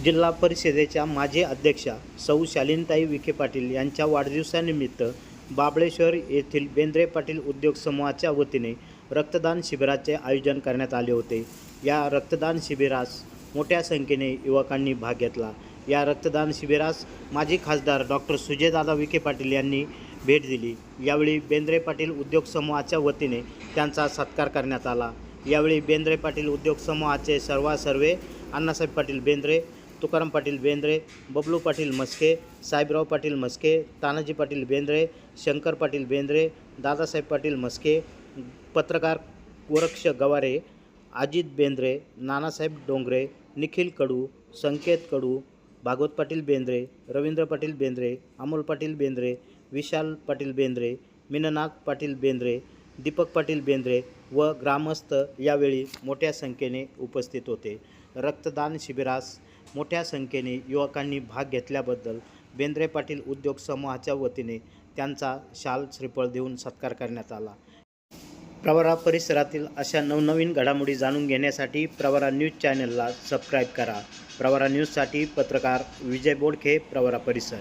जिल्हा परिषदेच्या माजी अध्यक्षा सौ शालीनताई विखे पाटील यांच्या वाढदिवसानिमित्त बाबळेश्वर येथील बेंद्रे पाटील उद्योग समूहाच्या वतीने रक्तदान शिबिराचे आयोजन करण्यात आले होते। या रक्तदान शिबिरास मोठ्या संख्येने युवकांनी भाग घेतला। या रक्तदान शिबिरास माजी खासदार डॉक्टर सुजयदादा विखे पाटील यांनी भेट दिली। यावेळी बेंद्रे पाटील उद्योग समूहाच्या वतीने त्यांचा सत्कार करण्यात आला। यावेळी बेंद्रे पाटील उद्योग समूहाचे सर्वे अण्णासाहेब पाटील बेंद्रे, तुकाराम पाटील बेंद्रे, बबलू पाटील मस्के, साहेबराव पाटील मस्के, तानाजी पाटील बेंद्रे, शंकर पाटील बेंद्रे, दादासाहेब पाटील मस्के, पत्रकार वृक्ष गवारे, अजित बेंद्रे, नानासाहेब डोंगरे, निखिल कडू, संकेत कडू, भागवत पाटील बेंद्रे, रवींद्र पाटील बेंद्रे, अमोल पाटील बेंद्रे, विशाल पाटील बेंद्रे, मीननाथ पाटील बेंद्रे, दीपक पाटील बेंद्रे व ग्रामस्थ यावेळी मोठ्या संख्येने उपस्थित होते। रक्तदान शिबिरास मोठ्या संख्येने युवकांनी भाग घेतल्याबद्दल बेंद्रे पाटील उद्योग समूहाच्या वतीने त्यांचा शाल श्रीफळ देऊन सत्कार करण्यात आला। प्रवरा परिसरातील अशा नवनवीन घडामोडी जाणून घेण्यासाठी प्रवरा न्यूज चॅनलला सबस्क्राईब करा। प्रवरा न्यूजसाठी पत्रकार विजय बोडखे, प्रवरा परिसर।